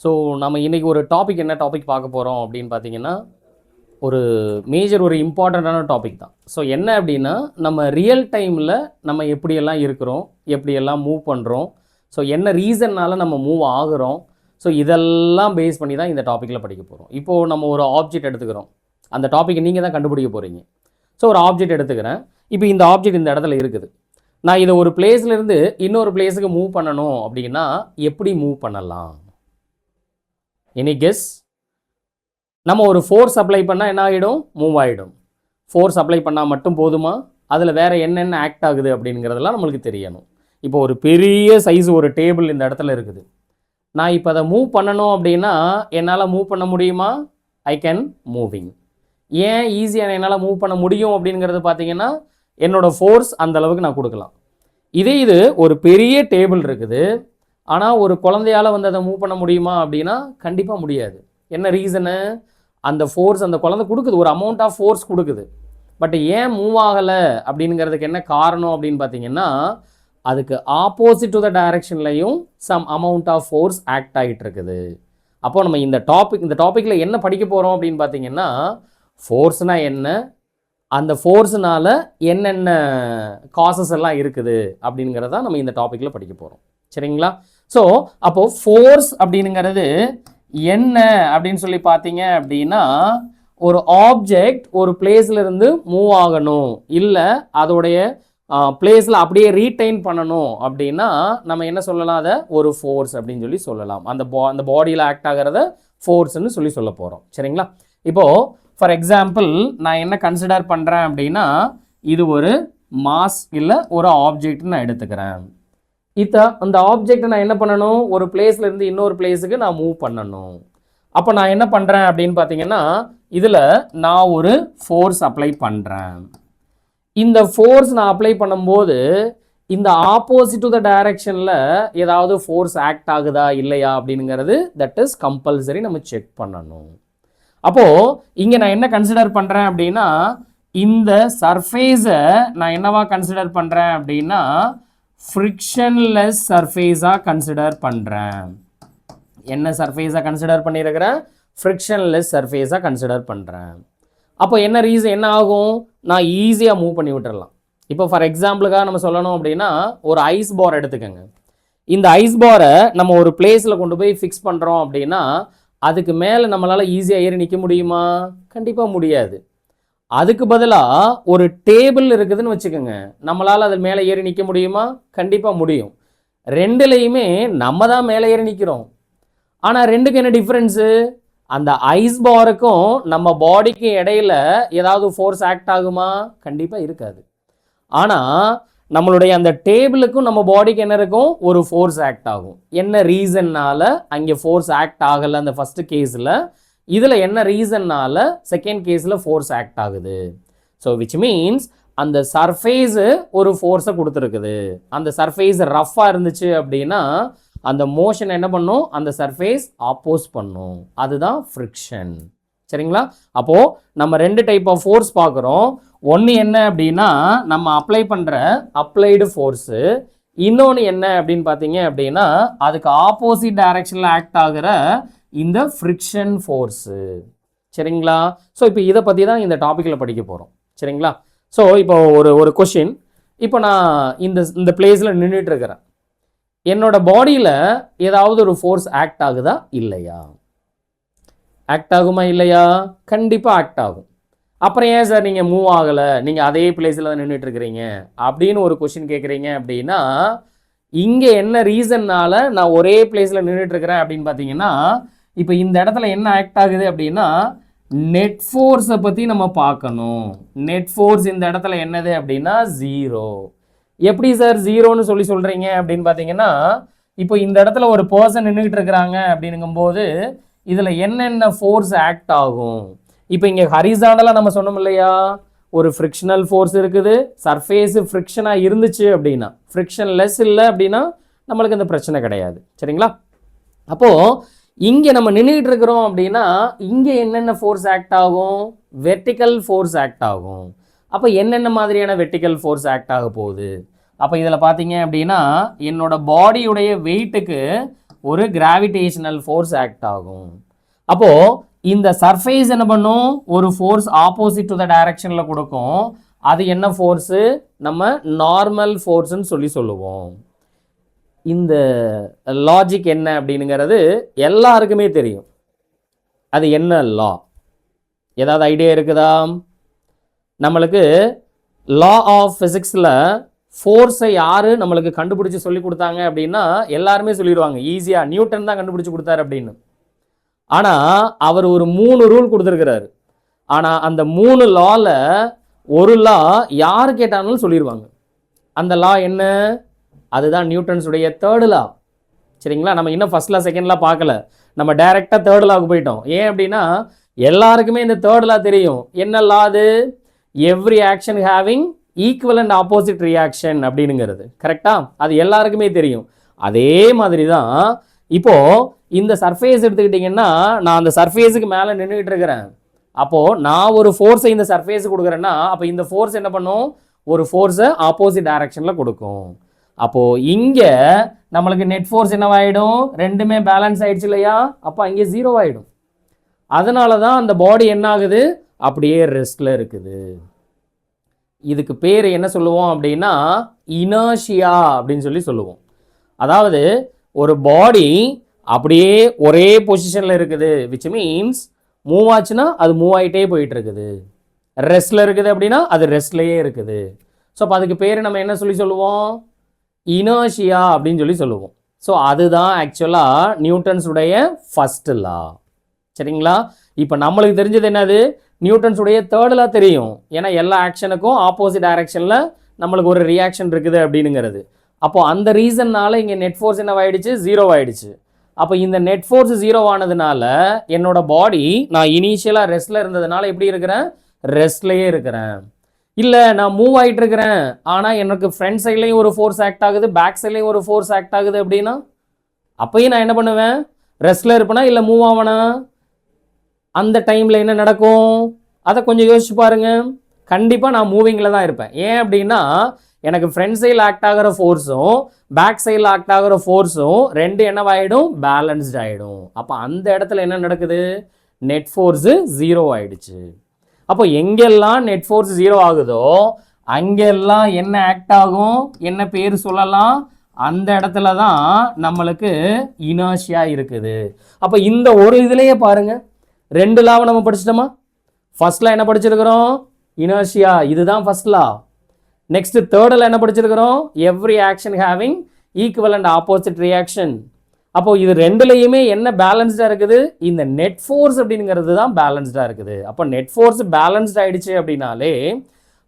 So நம்ம இன்றைக்கி ஒரு டாபிக் என்ன டாபிக் பார்க்க போகிறோம் அப்படின்னு பார்த்தீங்கன்னா ஒரு ஒரு இம்பார்ட்டண்ட்டான டாபிக் தான். ஸோ என்ன அப்படின்னா நம்ம ரியல் டைமில் நம்ம எப்படியெல்லாம் இருக்கிறோம், எப்படியெல்லாம் மூவ் பண்ணுறோம், ஸோ என்ன ரீசன்னால் நம்ம மூவ் ஆகுறோம், ஸோ இதெல்லாம் பேஸ் பண்ணி தான் இந்த டாப்பிக்கில் படிக்க போகிறோம். இப்போது நம்ம ஒரு ஆப்ஜெக்ட் எடுத்துக்கிறோம், அந்த டாப்பிக்கை நீங்கள் தான் கண்டுபிடிக்க போகிறீங்க. ஸோ ஒரு ஆப்ஜெக்ட் எடுத்துக்கிறேன், இப்போ இந்த ஆப்ஜெக்ட் இந்த இடத்துல இருக்குது, நான் இதை ஒரு பிளேஸ்லேருந்து இன்னொரு பிளேஸுக்கு மூவ் பண்ணணும் அப்படின்னா எப்படி மூவ் பண்ணலாம்? Any guess? நம்ம ஒரு ஃபோர்ஸ் அப்ளை பண்ணால் என்ன ஆகிடும்? மூவ் ஆகிடும். ஃபோர்ஸ் அப்ளை பண்ணால் மட்டும் போதுமா? அதில் வேறு என்னென்ன ஆக்ட் ஆகுது அப்படிங்கிறதெல்லாம் நம்மளுக்கு தெரியணும். இப்போ ஒரு பெரிய சைஸ் ஒரு டேபிள் இந்த இடத்துல இருக்குது, நான் இப்போ அதை மூவ் பண்ணணும் அப்படின்னா என்னால் மூவ் பண்ண முடியுமா? I can moving. ஏன் ஈஸியாக என்னால் மூவ் பண்ண முடியும் அப்படிங்கிறது பார்த்தீங்கன்னா என்னோடய ஃபோர்ஸ் அந்தளவுக்கு நான் கொடுக்கலாம். இது ஒரு பெரிய டேபிள் இருக்குது, ஆனால் ஒரு குழந்தையால் வந்து அதை மூவ் பண்ண முடியுமா அப்படின்னா கண்டிப்பாக முடியாது. என்ன ரீசனு? அந்த ஃபோர்ஸ் அந்த குழந்தை கொடுக்குது, ஒரு அமௌண்ட் ஆஃப் ஃபோர்ஸ் கொடுக்குது, பட் ஏன் மூவ் ஆகலை அப்படிங்கிறதுக்கு என்ன காரணம் அப்படின்னு பார்த்தீங்கன்னா அதுக்கு ஆப்போசிட் டு த டைரக்ஷன்லையும் some amount of force act ஆகிட்டு இருக்குது. அப்போ நம்ம இந்த டாப்பிக்கில் என்ன படிக்க போகிறோம் அப்படின்னு பார்த்தீங்கன்னா ஃபோர்ஸ்னால் என்ன, அந்த ஃபோர்ஸ்னால் என்னென்ன காசஸ் எல்லாம் இருக்குது அப்படிங்கிறத நம்ம இந்த டாப்பிக்கில் படிக்க போகிறோம். சரிங்களா? ஸோ அப்போது ஃபோர்ஸ் அப்படிங்கிறது என்ன அப்படின்னு சொல்லி பார்த்தீங்க அப்படின்னா ஒரு ஆப்ஜெக்ட் ஒரு பிளேஸ்லேருந்து மூவ் ஆகணும், இல்லை அதோடைய பிளேஸில் அப்படியே ரீடைன் பண்ணணும் அப்படின்னா நம்ம என்ன சொல்லலாம்? அதை ஒரு ஃபோர்ஸ் அப்படின்னு சொல்லி சொல்லலாம். அந்த பாடியில் ஆக்ட் ஆகிறத ஃபோர்ஸ்ன்னு சொல்லி சொல்ல போகிறோம். சரிங்களா? இப்போது ஃபார் எக்ஸாம்பிள் நான் என்ன கன்சிடர் பண்ணுறேன் அப்படின்னா இது ஒரு மாஸ் இல்லை ஒரு ஆப்ஜெக்ட் நான் எடுத்துக்கிறேன். அந்த ஆப்ஜெக்டை நான் என்ன பண்ணணும்? ஒரு பிளேஸ்லேருந்து இன்னொரு பிளேஸுக்கு நான் மூவ் பண்ணணும். அப்போ நான் என்ன பண்ணுறேன் அப்படின்னு பார்த்தீங்கன்னா இதில் நான் ஒரு ஃபோர்ஸ் அப்ளை பண்ணுறேன். இந்த ஃபோர்ஸ் நான் அப்ளை பண்ணும்போது இந்த ஆப்போசிட் டு த டைரக்ஷனில் ஏதாவது ஃபோர்ஸ் ஆக்ட் ஆகுதா இல்லையா அப்படிங்கிறது தட் இஸ் கம்பல்சரி நம்ம செக் பண்ணணும். அப்போது இங்கே நான் என்ன கன்சிடர் பண்ணுறேன் அப்படின்னா இந்த சர்ஃபேஸை நான் என்னவா கன்சிடர் பண்ணுறேன் அப்படின்னா ஃப்ரிக்ஷன்லெஸ் சர்ஃபேஸாக கன்சிடர் பண்ணுறேன். என்ன சர்ஃபேஸாக கன்சிடர் பண்ணியிருக்கிறேன்? ஃப்ரிக்ஷன்லெஸ் சர்ஃபேஸாக கன்சிடர் பண்ணுறேன். அப்போ என்ன ரீசன் என்ன ஆகும்? நான் ஈஸியாக மூவ் பண்ணி விட்டுறலாம். இப்போ ஃபார் எக்ஸாம்பிளுக்காக நம்ம சொல்லணும் அப்படின்னா ஒரு ஐஸ் பார் எடுத்துக்கோங்க. இந்த ஐஸ் பாரை நம்ம ஒரு பிளேஸில் கொண்டு போய் ஃபிக்ஸ் பண்ணுறோம் அப்படின்னா அதுக்கு மேலே நம்மளால் ஈஸியாக ஏறி நிற்க முடியுமா? கண்டிப்பாக முடியாது. அதுக்கு பதிலாக ஒரு டேபிள் இருக்குதுன்னு வச்சுக்கோங்க, நம்மளால் அது மேலே ஏறி நிற்க முடியுமா? கண்டிப்பாக முடியும். ரெண்டுலேயுமே நம்ம தான் மேலே ஏறி நிற்கிறோம். ஆனால் ரெண்டுக்கு என்ன டிஃப்ரென்ஸு? அந்த ஐஸ் பாருக்கும் நம்ம பாடிக்கும் இடையில ஏதாவது ஃபோர்ஸ் ஆக்ட் ஆகுமா? கண்டிப்பாக இருக்காது. ஆனால் நம்மளுடைய அந்த டேபிளுக்கும் நம்ம பாடிக்கு என்ன இருக்கும்? ஒரு ஃபோர்ஸ் ஆக்ட் ஆகும். என்ன ரீசன்னால் அங்கே ஃபோர்ஸ் ஆக்ட் ஆகலை அந்த ஃபஸ்ட்டு கேஸில், இதில் என்ன ரீசன்னால் செகண்ட் கேஸில் ஃபோர்ஸ் ஆக்ட் ஆகுது? ஸோ விச் மீன்ஸ் அந்த சர்ஃபேஸு ஒரு ஃபோர்ஸை கொடுத்துருக்குது. அந்த சர்ஃபேஸ் ரஃப்பாக இருந்துச்சு அப்படின்னா அந்த மோஷன் என்ன பண்ணும்? அந்த சர்ஃபேஸ் ஆப்போஸ் பண்ணும். அதுதான் ஃப்ரிக்ஷன். சரிங்களா? அப்போது நம்ம ரெண்டு டைப் ஆஃப் ஃபோர்ஸ் பார்க்குறோம். ஒன்று என்ன அப்படின்னா நம்ம அப்ளை பண்ணுற அப்ளைடு ஃபோர்ஸு, இன்னொன்று என்ன அப்படின்னு பார்த்தீங்க அப்படின்னா அதுக்கு ஆப்போசிட் டைரக்ஷனில் ஆக்ட் ஆகிற இந்த ஃப்ரிக்ஷன் ஃபோர்ஸு. சரிங்களா? ஸோ இப்போ இதை பற்றி தான் இந்த டாப்பிக்கில் படிக்க போகிறோம். சரிங்களா? ஸோ இப்போ ஒரு கொஷின், இப்போ நான் இந்த பிளேஸில் நின்றுட்டு இருக்கிறேன், என்னோட பாடியில் ஏதாவது ஒரு ஃபோர்ஸ் ஆக்ட் ஆகுதா இல்லையா? ஆக்ட் ஆகுமா இல்லையா? கண்டிப்பாக ஆக்ட் ஆகும். அப்புறம் ஏன் சார் நீங்கள் மூவ் ஆகலை, நீங்கள் அதே பிளேஸில் தான் நின்றுட்டு இருக்கிறீங்க அப்படின்னு ஒரு கொஷின் கேட்குறீங்க அப்படின்னா இங்கே என்ன ரீசன்னால் நான் ஒரே பிளேஸில் நின்றுட்டுருக்கிறேன் அப்படின்னு பார்த்தீங்கன்னா இப்போ இந்த இடத்துல என்ன ஆக்ட் ஆகுது அப்படின்னா நெட் ஃபோர்ஸை பற்றி நம்ம பார்க்கணும். நெட் ஃபோர்ஸ் இந்த இடத்துல என்னது அப்படின்னா 0. எப்படி சார் 0ன்னு சொல்கிறீங்க அப்படின்னு பார்த்தீங்கன்னா இப்போ இந்த இடத்துல ஒரு பர்சன் நின்றுக்கிட்டு இருக்கிறாங்க அப்படிங்கும்போது இதில் என்னென்ன ஃபோர்ஸ் ஆக்ட் ஆகும்? இப்போ இங்கே ஹரிசாண்டலாக நம்ம சொன்னோம் இல்லையா, ஒரு ஃப்ரிக்ஷனல் ஃபோர்ஸ் இருக்குது, சர்ஃபேஸு ஃப்ரிக்ஷனாக இருந்துச்சு அப்படின்னா, ஃப்ரிக்ஷன் லெஸ் இல்லை அப்படின்னா நம்மளுக்கு இந்த பிரச்சனை கிடையாது. சரிங்களா? அப்போது இங்கே நம்ம நின்றுக்கிட்டு இருக்கிறோம் அப்படின்னா இங்கே என்னென்ன ஃபோர்ஸ் ஆக்ட் ஆகும்? வெர்டிக்கல் ஃபோர்ஸ் ஆக்ட் ஆகும். அப்போ என்னென்ன மாதிரியான வெர்டிக்கல் ஃபோர்ஸ் ஆக்ட் ஆக போகுது? அப்போ இதில் பார்த்தீங்க அப்படின்னா என்னோட பாடியுடைய வெயிட்டுக்கு ஒரு கிராவிடேஷனல் ஃபோர்ஸ் ஆக்ட் ஆகும். அப்போ இந்த சர்ஃபேஸ் என்ன பண்ணும், ஒரு ஃபோர்ஸ் ஆப்போசிட் டு த டைரக்ஷன்ல கொடுக்கும். அது என்ன ஃபோர்ஸு, நம்ம நார்மல் ஃபோர்ஸ்ன்னு சொல்லுவோம். இந்த லாஜிக் என்ன அப்படிங்கிறது எல்லாருக்குமே தெரியும். அது என்ன லா, ஏதாவது ஐடியா இருக்குதா? நம்மளுக்கு லா ஆஃப் ஃபிசிக்ஸில் ஃபோர்ஸை யார் நம்மளுக்கு கண்டுபிடிச்சி சொல்லி கொடுத்தாங்க அப்படின்னா எல்லாருமே சொல்லிடுவாங்க ஈஸியாக நியூட்டன் தான் கண்டுபிடிச்சி கொடுத்தாரு அப்படின்னு. ஆனால் அவர் ஒரு 3 ரூல் கொடுத்துருக்கிறாரு. ஆனால் அந்த 3 லாவில் ஒரு லா யார் கேட்டாலும் சொல்லிடுவாங்க. அந்த லா என்ன, அதுதான் நியூட்டன்ஸுடைய தேர்டு லா. சரிங்களா, நம்ம இன்னும் ஃபர்ஸ்ட் லா செகண்ட் லா பார்க்கல, நம்ம டைரெக்டாக தேர்ட் லாவுக்கு போயிட்டோம். ஏன் அப்படின்னா எல்லாருக்குமே இந்த தேர்ட் லா தெரியும். என்ன லா அது, every action having equal and opposite reaction அப்படிங்கிறது. கரெக்டா, அது எல்லாருக்குமே தெரியும். அதே மாதிரி தான் இப்போது இந்த சர்ஃபேஸ் எடுத்துக்கிட்டிங்கன்னா நான் அந்த சர்ஃபேஸுக்கு மேலே நின்றுக்கிட்டு இருக்கிறேன். அப்போது நான் ஒரு ஃபோர்ஸை இந்த சர்ஃபேஸுக்கு கொடுக்குறேன்னா அப்போ இந்த ஃபோர்ஸ் என்ன பண்ணும், ஒரு ஃபோர்ஸை ஆப்போசிட் டைரக்ஷனில் கொடுக்கும். அப்போது இங்கே நம்மளுக்கு நெட் ஃபோர்ஸ் என்னவாயிடும், ரெண்டுமே பேலன்ஸ் ஆகிடுச்சு இல்லையா, அப்போ அங்கே 0 ஆகிடும். அதனால தான் அந்த பாடி என்ன ஆகுது, அப்படியே ரெஸ்ட்டில் இருக்குது. இதுக்கு பேர் என்ன சொல்லுவோம் அப்படின்னா இனர்ஷியா அப்படின்னு சொல்லுவோம். அதாவது ஒரு பாடி அப்படியே ஒரே பொசிஷனில் இருக்குது, விச் மீன்ஸ் மூவ் ஆச்சுன்னா அது மூவ் ஆகிட்டே போயிட்டு இருக்குது. ரெஸ்ட்டில் இருக்குது அப்படின்னா அது ரெஸ்ட்லேயே இருக்குது. ஸோ அப்போ அதுக்கு பேர் நம்ம என்ன சொல்லுவோம், இனர்ஷியா அப்படின்னு சொல்லுவோம். ஸோ அதுதான் ஆக்சுவலாக நியூட்டன்ஸுடைய ஃபர்ஸ்ட் லா. சரிங்களா, இப்போ நம்மளுக்கு தெரிஞ்சது என்னது, நியூட்டன்ஸுடைய தேர்ட் லா தெரியும். ஏன்னா எல்லா ஆக்ஷனுக்கும் ஆப்போசிட் டைரக்ஷனில் நம்மளுக்கு ஒரு ரியாக்ஷன் இருக்குது அப்படிங்கிறது. அப்போ அந்த ரீசன்னால இங்கே நெட் ஃபோர்ஸ் என்ன ஆயிடுச்சு, 0 ஆயிடுச்சு. அப்போ இந்த நெட் ஃபோர்ஸ் 0 ஆனதுனால என்னோட பாடி நான் இனிஷியலாக ரெஸ்ட்டில் இருந்ததுனால எப்படி இருக்கிறேன், ரெஸ்ட்லேயே இருக்கிறேன். இல்லை நான் மூவ் ஆகிட்டு இருக்கிறேன் ஆனால் எனக்கு ஃப்ரண்ட் சைட்லேயும் ஒரு ஃபோர்ஸ் ஆக்ட் ஆகுது, பேக் சைட்லேயும் ஒரு ஃபோர்ஸ் ஆக்ட் ஆகுது அப்படின்னா அப்போயும் நான் என்ன பண்ணுவேன், ரெஸ்ட்டில் இருப்பேனா இல்லை மூவ் ஆவனா? அந்த டைமில் என்ன நடக்கும் அதை கொஞ்சம் யோசிச்சு பாருங்க. கண்டிப்பாக நான் மூவிங்கில் தான் இருப்பேன். ஏன் அப்படின்னா எனக்கு ஃப்ரண்ட் சைடில் ஆக்ட் ஆகிற ஃபோர்ஸும் பேக் சைடில் ஆக்ட் ஆகிற ஃபோர்ஸும் ரெண்டு என்னவாயிடும், பேலன்ஸ்ட் ஆகிடும். அப்போ அந்த இடத்துல என்ன நடக்குது, நெட் ஃபோர்ஸு 0 ஆகிடுச்சு. அப்போ எங்கெல்லாம் நெட் ஃபோர்ஸ் 0 ஆகுதோ அங்கெல்லாம் என்ன ஆக்ட் ஆகும், என்ன பேர் சொல்லலாம், அந்த இடத்துல தான் நம்மளுக்கு இனர்ஷியா இருக்குது. அப்போ இந்த ஒரு இதுலேயே பாருங்கள் 2 லாவை நம்ம படிச்சிட்டோமா. ஃபர்ஸ்ட் லா என்ன படிச்சிருக்கிறோம், இனர்ஷியா, இதுதான் first law. Next third law என்ன படிச்சிருக்கிறோம், every action having equal and opposite reaction. அப்போ இது ரெண்டுலையுமே என்ன பேலன்ஸ்டாக இருக்குது, இந்த நெட் ஃபோர்ஸ் அப்படிங்கிறது தான் பேலன்ஸ்டாக இருக்குது. அப்போ நெட் ஃபோர்ஸ் பேலன்ஸ்ட் ஆகிடுச்சு அப்படின்னாலே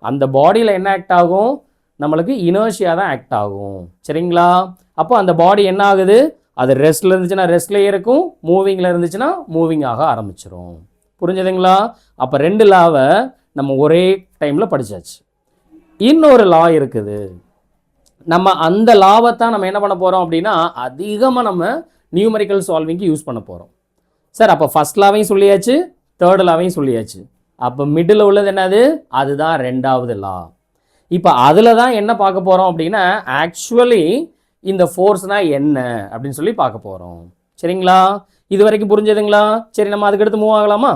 அந்த பாடியில் என்ன ஆக்ட் ஆகும், நம்மளுக்கு இனர்ஷியா தான் ஆக்ட் ஆகும். சரிங்களா, அப்போ அந்த பாடி என்ன ஆகுது, அது ரெஸ்ட்டில் இருந்துச்சுன்னா ரெஸ்ட்லேயே இருக்கும், மூவிங்கில் இருந்துச்சுன்னா மூவிங் ஆக ஆரம்பிச்சிடும். புரிஞ்சுதுங்களா? அப்போ 2 லாவை நம்ம ஒரே டைமில் படித்தாச்சு. இன்னொரு லா இருக்குது, நம்ம அந்த லாவை தான் நம்ம என்ன பண்ண போகிறோம் அப்படின்னா அதிகமாக நம்ம நியூமரிக்கல் சால்விங்க்கு யூஸ் பண்ண போகிறோம். சார் அப்போ ஃபர்ஸ்ட் லாவையும் சொல்லியாச்சு, தேர்ட் லாவையும் சொல்லியாச்சு, அப்போ மிடில் உள்ளது என்னது, அதுதான் 2வது லா. இப்போ அதில் தான் என்ன பார்க்க போகிறோம் அப்படின்னா ஆக்சுவலி இந்த ஃபோர்ஸ்னால் என்ன அப்படின்னு சொல்லி பார்க்க போகிறோம். சரிங்களா, இது வரைக்கும் புரிஞ்சதுங்களா? சரி, நம்ம அதுக்கடுத்து மூவ் ஆகலாமா?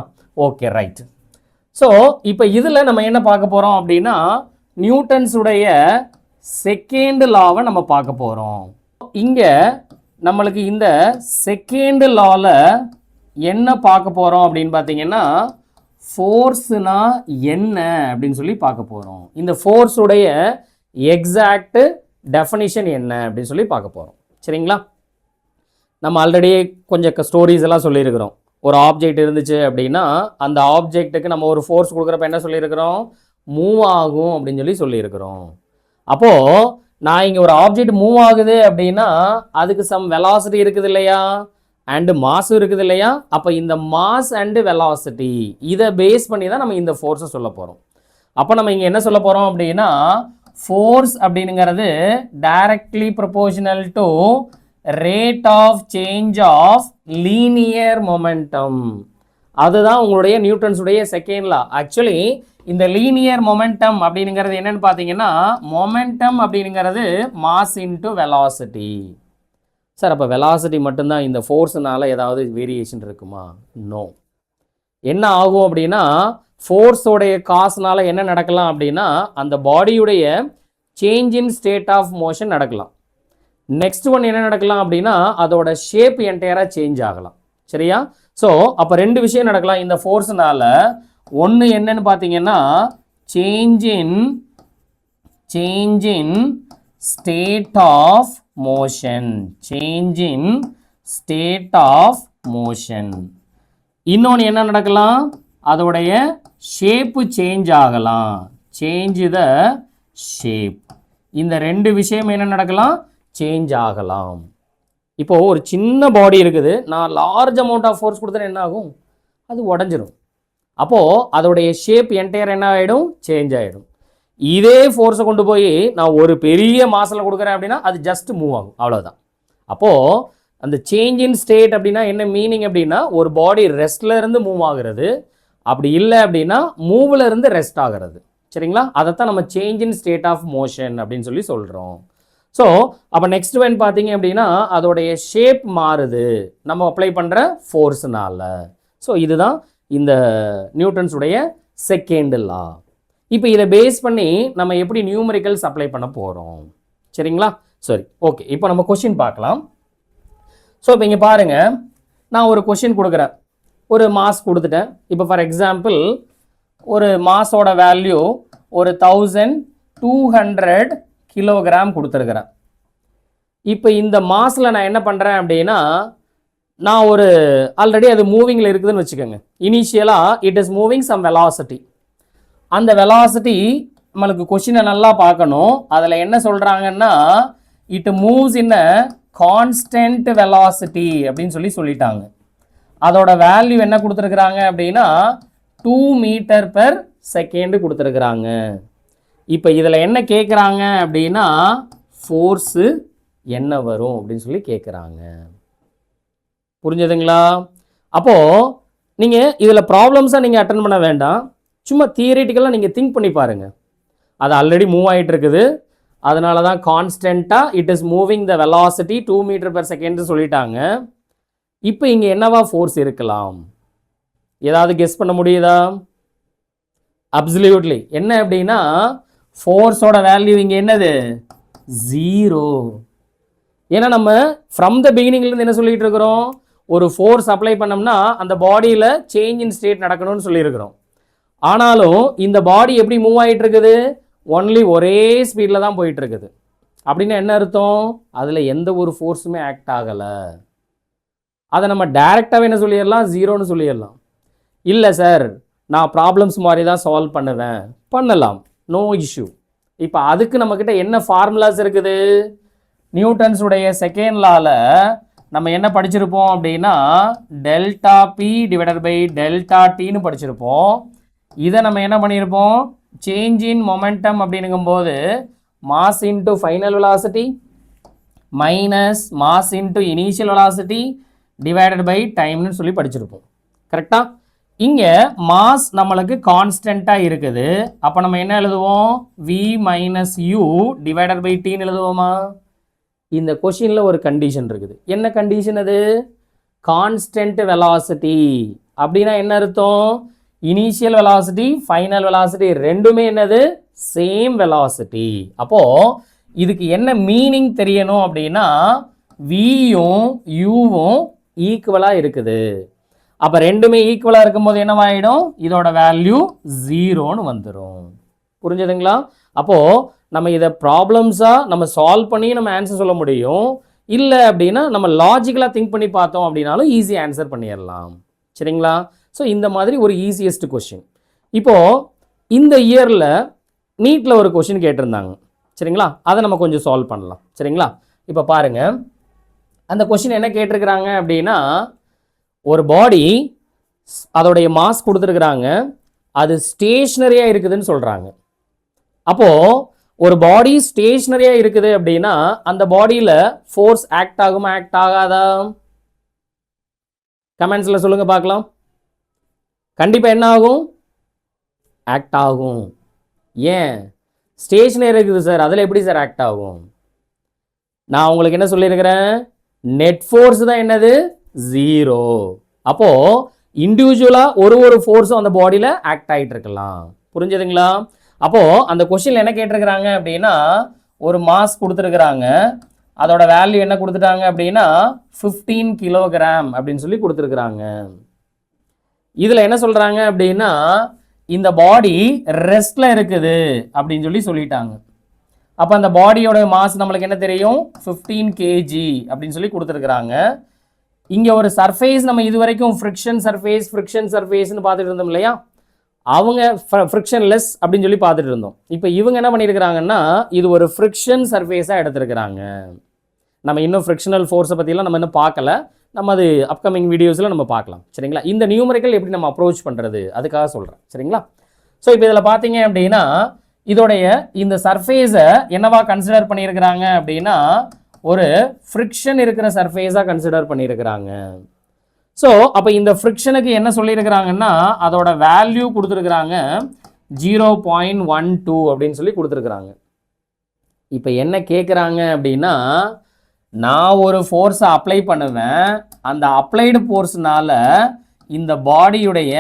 Okay, right. ஸோ இப்போ இதில் நம்ம என்ன பார்க்க போகிறோம் அப்படின்னா நியூட்டன்ஸுடைய செகண்ட் லாவை நம்ம பார்க்க போகிறோம். இங்கே நம்மளுக்கு இந்த செகண்ட் லாவில் என்ன பார்க்க போகிறோம் அப்படின்னு பார்த்தீங்கன்னா ஃபோர்ஸ்னா என்ன அப்படின்னு சொல்லி பார்க்க போகிறோம். இந்த ஃபோர்ஸுடைய எக்ஸாக்ட் டெஃபினிஷன் என்ன அப்படின்னு சொல்லி பார்க்க போகிறோம். சரிங்களா, நம்ம ஆல்ரெடி கொஞ்சம் ஸ்டோரிஸ் எல்லாம் சொல்லியிருக்கிறோம். ஒரு ஆப்ஜெக்ட் இருந்துச்சு அப்படின்னா அந்த ஆப்ஜெக்ட்டுக்கு நம்ம ஒரு ஃபோர்ஸ் கொடுக்குறப்ப என்ன சொல்லியிருக்கிறோம், மூவ் ஆகும் அப்படின்னு சொல்லியிருக்கிறோம். அப்போது நான் இங்கே ஒரு ஆப்ஜெக்ட் மூவ் ஆகுது அப்படின்னா அதுக்கு சம் வெலாசிட்டி இருக்குது இல்லையா, அண்டு மாஸும் இருக்குது இல்லையா. அப்போ இந்த மாஸ் அண்டு வெலாசிட்டி இதை பேஸ் பண்ணி தான் நம்ம இந்த ஃபோர்ஸை சொல்ல போகிறோம். அப்போ நம்ம இங்கே என்ன சொல்ல போகிறோம் அப்படின்னா ஃபோர்ஸ் அப்படிங்கிறது directly proportional to rate of change of linear momentum. அதுதான் உங்களுடைய நியூட்டன்ஸுடைய செகண்ட் லா. ஆக்சுவலி இந்த லீனியர் மொமெண்டம் அப்படிங்கிறது என்னன்னு பார்த்தீங்கன்னா மொமெண்டம் அப்படிங்கிறது மாஸ் இன்டு வெலாசிட்டி. சார் அப்போ வெலாசிட்டி மட்டும்தான் இந்த ஃபோர்ஸ்னால ஏதாவது வேரியேஷன் இருக்குமா? நோ. என்ன ஆகும் அப்படின்னா ஃபோர்ஸோடைய காசுனால என்ன நடக்கலாம் அப்படின்னா அந்த பாடியுடைய change in state of motion நடக்கலாம். நெக்ஸ்ட் ஒன் என்ன நடக்கலாம் அப்படின்னா அதோட ஷேப் என்டையராக சேஞ்ச் ஆகலாம். சரியா? ஸோ அப்போ ரெண்டு விஷயம் நடக்கலாம் இந்த ஃபோர்ஸ்னால. ஒன்று என்னன்னு பார்த்தீங்கன்னா change in state of motion. Change in state of motion. இன்னொன்று என்ன நடக்கலாம்? அதோடைய ஷேப்பு சேஞ்ச் ஆகலாம். Change the shape. இந்த ரெண்டு விஷயம் என்ன நடக்கலாம்? சேஞ்ச் ஆகலாம். இப்போ ஒரு சின்ன பாடி இருக்குது, நான் லார்ஜ் அமௌண்ட் ஆஃப் ஃபோர்ஸ் கொடுத்தா என்ன ஆகும்? அது உடஞ்சிரும். அப்போது அதோடைய ஷேப் என்டையர் என்ன ஆகிடும்? சேஞ்ச் ஆகிடும். இதே ஃபோர்ஸை கொண்டு போய் நான் ஒரு பெரிய மாசில் கொடுக்குறேன் அப்படின்னா அது ஜஸ்ட் மூவ் ஆகும், அவ்வளோதான். அப்போது அந்த சேஞ்ச் இன் ஸ்டேட் அப்படின்னா என்ன மீனிங் அப்படின்னா ஒரு பாடி ரெஸ்ட்ல இருந்து மூவ் ஆகுறது, அப்படி இல்லை அப்படின்னா மூவ்ல இருந்து ரெஸ்ட் ஆகிறது. சரிங்களா? அதைத்தான் நம்ம change in state of motion அப்படின்னு சொல்லி சொல்கிறோம். ஸோ அப்போ நெக்ஸ்ட் ஒன் பார்த்தீங்க அப்படின்னா அதோடைய ஷேப் மாறுது நம்ம அப்ளை பண்ணுற ஃபோர்ஸ்னால. ஸோ இதுதான் இந்த நியூட்டன்ஸுடைய செகண்ட் லா. இப்போ இதை பேஸ் பண்ணி நம்ம எப்படி நியூமரிக்கல்ஸ் அப்ளை பண்ண போகிறோம்? சரிங்களா? சரி, ஓகே. இப்போ நம்ம கொஸ்டின் பார்க்கலாம். ஸோ இப்போ இங்கே பாருங்கள், நான் ஒரு கொஷின் கொடுக்குறேன், ஒரு மாஸ் கொடுத்துட்டேன். இப்போ ஃபார் எக்ஸாம்பிள் ஒரு மாஸோட வேல்யூ ஒரு 1200 கிலோகிராம் கொடுத்துருக்குறேன். இப்போ இந்த மாஸில் நான் என்ன பண்ணுறேன் அப்படின்னா நான் ஒரு ஆல்ரெடி அது மூவிங்கில் இருக்குதுன்னு வச்சுக்கோங்க. இனிஷியலாக it is moving some velocity. அந்த வெலாசிட்டி நம்மளுக்கு கொஷினை நல்லா பார்க்கணும். அதில் என்ன சொல்கிறாங்கன்னா it moves in a constant velocity அப்படின்னு சொல்லிட்டாங்க. அதோட வேல்யூ என்ன கொடுத்துருக்குறாங்க அப்படின்னா 2 மீட்டர் பெர் செகண்ட் கொடுத்துருக்குறாங்க. இப்போ இதில் என்ன கேட்குறாங்க அப்படின்னா ஃபோர்ஸு என்ன வரும் அப்படின்னு சொல்லி கேட்குறாங்க. புரிஞ்சதுங்களா? அப்போது நீங்கள் இதில் ப்ராப்ளம்ஸாக நீங்கள் அட்டன் பண்ண வேண்டாம், சும்மா தியரிட்டிக்கலாக நீங்கள் திங்க் பண்ணி பாருங்கள். அது ஆல்ரெடி மூவ் ஆகிட்டு இருக்குது, அதனால தான் கான்ஸ்டண்ட்டாக it is moving the velocity 2 metre per second சொல்லிட்டாங்க. இப்போ இங்கே என்னவா ஃபோர்ஸ் இருக்கலாம்? ஏதாவது கெஸ் பண்ண முடியுதா? அப்சல்யூட்லி. என்ன அப்படின்னா ஃபோர்ஸோட வேல்யூ இங்கே என்னது? 0. ஏன்னா நம்ம ஃப்ரம் த பிகினிங்லேருந்து என்ன சொல்லிட்டு இருக்கிறோம்? ஒரு ஃபோர்ஸ் அப்ளை பண்ணோம்னா அந்த பாடியில் சேஞ்ச் இன் ஸ்டேட் நடக்கணும்னு சொல்லியிருக்கிறோம். ஆனாலும் இந்த பாடி எப்படி மூவ் ஆகிட்டு இருக்குது? ஒன்லி ஒரே ஸ்பீடில் தான் போயிட்டு இருக்குது. அப்படின்னா என்ன அர்த்தம்? அதில் எந்த ஒரு ஃபோர்ஸுமே ஆக்ட் ஆகலை. அதை நம்ம டைரெக்டாகவே என்ன சொல்லிடலாம்? 0ன்னு சொல்லிடலாம். இல்லை சார், நான் ப்ராப்ளம்ஸ் மாதிரி தான் சால்வ் பண்ணுவேன், பண்ணலாம், நோ இஷ்யூ. இப்போ அதுக்கு நம்மக்கிட்ட என்ன ஃபார்முலாஸ் இருக்குது? நியூட்டன்ஸுடைய செகண்ட் லால நம்ம என்ன படிச்சிருப்போம் அப்படின்னா delta P divided by delta டின்னு படிச்சிருப்போம். இதை நம்ம என்ன பண்ணியிருப்போம்? சேஞ்ச் இன் மொமெண்டம் அப்படிங்கும்போது mass into final velocity minus mass into initial velocity divided by டைம்னு சொல்லி படிச்சிருப்போம். கரெக்டாக? இங்கே மாஸ் நம்மளுக்கு கான்ஸ்டண்ட்டாக இருக்குது. அப்போ நம்ம என்ன எழுதுவோம்? v minus u divided by டின்னு எழுதுவோமா? இந்த கொஷினில் ஒரு கண்டிஷன் இருக்குது. என்ன கண்டிஷன் அது? கான்ஸ்டன்ட் வெலாசிட்டி அப்படின்னா என்ன அர்த்தம்? இனிஷியல் வெலாசிட்டி ஃபைனல் வெலாசிட்டி ரெண்டுமே என்னது? Same velocity. அப்போது இதுக்கு என்ன மீனிங் தெரியணும் அப்படின்னா வியும் யூவும் ஈக்குவலாக இருக்குது. அப்போ ரெண்டுமே ஈக்குவலாக இருக்கும்போது என்னவாயிடும்? இதோட வேல்யூ 0ன்னு வந்துடும். புரிஞ்சதுங்களா? அப்போது நம்ம இதை ப்ராப்ளம்ஸாக நம்ம சால்வ் பண்ணி நம்ம ஆன்சர் சொல்ல முடியும். இல்லை அப்படின்னா நம்ம லாஜிக்கலாக திங்க் பண்ணி பார்த்தோம் அப்படின்னாலும் ஈஸியாக ஆன்சர் பண்ணிடலாம். சரிங்களா? ஸோ இந்த மாதிரி ஒரு ஈஸியஸ்ட் கொஷின். இப்போது இந்த இயரில் நீட்டில் ஒரு கொஷின் கேட்டிருந்தாங்க. சரிங்களா? அதை நம்ம கொஞ்சம் சால்வ் பண்ணலாம். சரிங்களா? இப்போ பாருங்கள், அந்த கொஷின் என்ன கேட்டிருக்கிறாங்க அப்படின்னா ஒரு பாடி அதோடைய மாஸ் கொடுத்துருக்குறாங்க, அது ஸ்டேஷ்னரியாக இருக்குதுன்னு சொல்கிறாங்க. அப்போது ஒரு பாடி ஸ்டேஷ்னரியாக இருக்குது அப்படின்னா அந்த பாடியில் ஃபோர்ஸ் ஆக்ட் ஆகுமா ஆக்ட் ஆகாதா? கமெண்ட்ஸில் சொல்லுங்கள் பார்க்கலாம். கண்டிப்பாக என்ன ஆகும்? ஆக்ட் ஆகும். ஏன்? ஸ்டேஷ்னரி இருக்குது சார், அதில் எப்படி சார் ஆக்ட் ஆகும்? நான் உங்களுக்கு என்ன சொல்லியிருக்கிறேன்? நெட் ஃபோர்ஸ் தான் என்னது 0. அப்போ இண்டிவிஜுவலா ஒரு ஃபோர்ஸும் அந்த பாடியில ஆக்ட் ஆகிட்டு இருக்கலாம். புரிஞ்சதுங்களா? அப்போ அந்த கொஸ்டின்ல என்ன கேட்டிருக்கிறாங்க அப்படின்னா, ஒரு மாஸ் கொடுத்துருக்குறாங்க, அதோட வேல்யூ என்ன கொடுத்துட்டாங்க அப்படின்னா 15 கிலோகிராம் அப்படின்னு சொல்லி கொடுத்துருக்குறாங்க. இதுல என்ன சொல்றாங்க அப்படின்னா, இந்த பாடி ரெஸ்ட்ல இருக்குது அப்படின்னு சொல்லி சொல்லிட்டாங்க. அப்ப அந்த பாடியோட மாஸ் நம்மளுக்கு என்ன தெரியும், 15 kg அப்படின்னு சொல்லி கொடுத்துருக்குறாங்க. இங்க ஒரு சர்ஃபேஸ் நம்ம இது வரைக்கும் ஃப்ரிக்ஷன் சர்ஃபேஸ்னு பார்த்துட்டு இருந்தோம் இல்லையா, அவங்க ஃப்ரிக்ஷன்லெஸ் அப்படின்னு சொல்லி பார்த்துட்டு இருந்தோம். இப்போ இவங்க என்ன பண்ணியிருக்கிறாங்கன்னா, இது ஒரு ஃப்ரிக்ஷன் சர்ஃபேஸாக எடுத்திருக்கிறாங்க. நம்ம இன்னும் ஃப்ரிக்ஷனல் ஃபோர்ஸை பற்றிலாம் நம்ம இன்னும் பார்க்கல, நம்ம அது அப்கமிங் வீடியோஸில் நம்ம பார்க்கலாம். சரிங்களா? இந்த நியூமரிக்கல் எப்படி நம்ம அப்ரோச் பண்ணுறது அதுக்காக சொல்கிறேன். சரிங்களா? ஸோ இப்போ இதில் பார்த்தீங்க அப்படின்னா, இதோடைய இந்த சர்ஃபேஸை என்னவா கன்சிடர் பண்ணியிருக்கிறாங்க அப்படின்னா, ஒரு ஃப்ரிக்ஷன் இருக்கிற சர்ஃபேஸாக கன்சிடர் பண்ணியிருக்கிறாங்க. ஸோ அப்போ இந்த ஃப்ரிக்ஷனுக்கு என்ன சொல்லியிருக்கிறாங்கன்னா, அதோட வேல்யூ கொடுத்துருக்குறாங்க 0.12 அப்படின்னு சொல்லி கொடுத்துருக்குறாங்க. இப்போ என்ன கேட்குறாங்க அப்படின்னா, நான் ஒரு ஃபோர்ஸை அப்ளை பண்ணுவேன், அந்த அப்ளைடு ஃபோர்ஸ்னால இந்த பாடியுடைய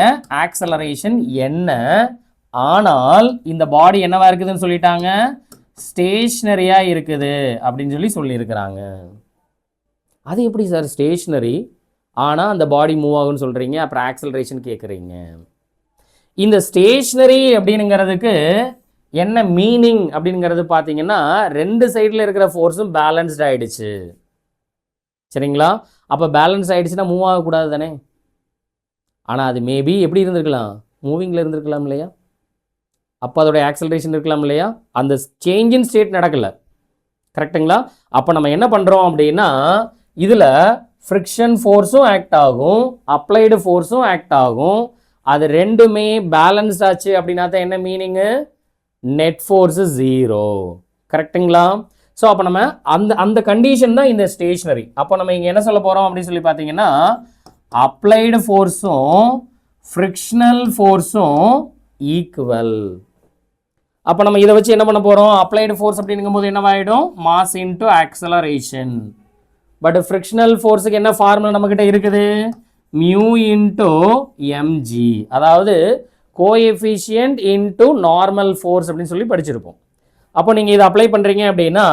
ஆக்சலரேஷன் என்ன, ஆனால் இந்த பாடி என்னவா இருக்குதுன்னு சொல்லிட்டாங்க, ஸ்டேஷ்னரியாக இருக்குது அப்படின்னு சொல்லி சொல்லியிருக்கிறாங்க. அது எப்படி சார் ஸ்டேஷ்னரி ஆனால் அந்த பாடி மூவ் ஆகுன்னு சொல்கிறீங்க, அப்புறம் ஆக்சலரேஷன் கேட்குறீங்க? இந்த ஸ்டேஷ்னரி அப்படிங்கிறதுக்கு என்ன மீனிங் அப்படிங்கிறது பார்த்தீங்கன்னா, ரெண்டு சைடில் இருக்கிற ஃபோர்ஸும் பேலன்ஸ்ட் ஆகிடுச்சு. சரிங்களா? அப்போ பேலன்ஸ் ஆகிடுச்சுன்னா மூவ் ஆகக்கூடாது தானே. ஆனால் அது மேபி எப்படி இருந்திருக்கலாம், மூவிங்கில் இருந்திருக்கலாம் இல்லையா, அப்போ அதோடைய ஆக்சலரேஷன் இருக்கலாம் இல்லையா, அந்த சேஞ்ச் இன் ஸ்டேட் நடக்கலை. கரெக்டுங்களா? அப்போ நம்ம என்ன பண்ணுறோம் அப்படின்னா, இதில் ஃப்ரிக்ஷன் ஃபோர்ஸும் ஆக்ட் ஆகும், அப்ளைடு ஃபோர்ஸும் ஆக்ட் ஆகும். அது ரெண்டுமே பேலன்ஸ் ஆச்சு அப்படின்னா தான் என்ன மீனிங்கு, நெட் ஃபோர்ஸு 0. கரெக்டுங்களா? ஸோ அப்போ நம்ம அந்த கண்டிஷன் தான் இந்த ஸ்டேஷ்னரி. அப்போ நம்ம இங்கே என்ன சொல்ல போகிறோம் அப்படின்னு சொல்லி பார்த்தீங்கன்னா, அப்ளைடு ஃபோர்ஸும் ஃப்ரிக்ஷனல் ஃபோர்ஸும் ஈக்குவல். அப்போ நம்ம இதை வச்சு என்ன பண்ண போகிறோம், அப்ளைடு ஃபோர்ஸ் அப்படிங்கும்போது என்னவாயிடும், mass into acceleration. But frictional ஃபோர்ஸுக்கு என்ன ஃபார்முலா நம்மக்கிட்ட இருக்குது, மியூ இன்டு எம்ஜி, அதாவது கோஎஃபிஷியன்ட் இன்டு நார்மல் ஃபோர்ஸ் அப்படின்னு சொல்லி படிச்சிருப்போம். அப்போ நீங்கள் இதை அப்ளை பண்ணுறீங்க அப்படின்னா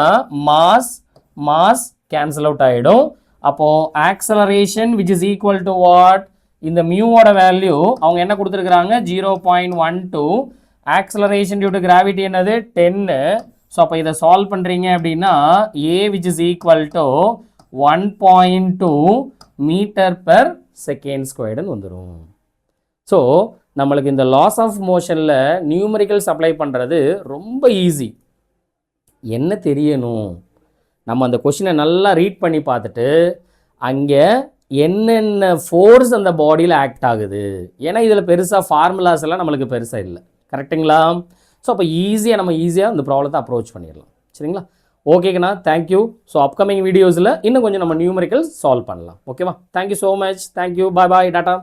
மாஸ் கேன்சல் அவுட் ஆகிடும். அப்போது acceleration which is equal to what, இந்த மியூவோட வேல்யூ அவங்க என்ன கொடுத்துருக்குறாங்க 0.12, ஆக்சலரேஷன் டியூ டு கிராவிட்டி என்னது 10. ஸோ அப்போ இதை சால்வ் பண்ணுறீங்க அப்படின்னா a which is equal to 1.2 metre per second ஸ்கொயர்டுன்னு வந்துடும். ஸோ நம்மளுக்கு இந்த லாஸ் ஆஃப் மோஷனில் நியூமரிக்கல்ஸ் அப்ளை பண்ணுறது ரொம்ப ஈஸி. என்ன தெரியணும், நம்ம அந்த கொஷினை நல்லா ரீட் பண்ணி பார்த்துட்டு அங்கே என்னென்ன ஃபோர்ஸ் அந்த பாடியில் ஆக்ட் ஆகுது. ஏன்னா இதில் பெருசாக ஃபார்முலாஸ் எல்லாம் நம்மளுக்கு பெருசாக இல்லை. கரெக்டுங்களா? ஸோ அப்போ ஈஸியாக இந்த ப்ராப்ளத்தை அப்ரோச் பண்ணிடலாம். சரிங்களா? ஓகேங்கண்ணா, தேங்க்யூ. ஸோ அப்கமிங் வீடியோஸில் இன்னும் கொஞ்சம் நம்ம நியூமரிக்கல்ஸ் சால்வ் பண்ணலாம். ஓகேவா? Thank you so much. தேங்க்யூ. பாய் டாட்டா.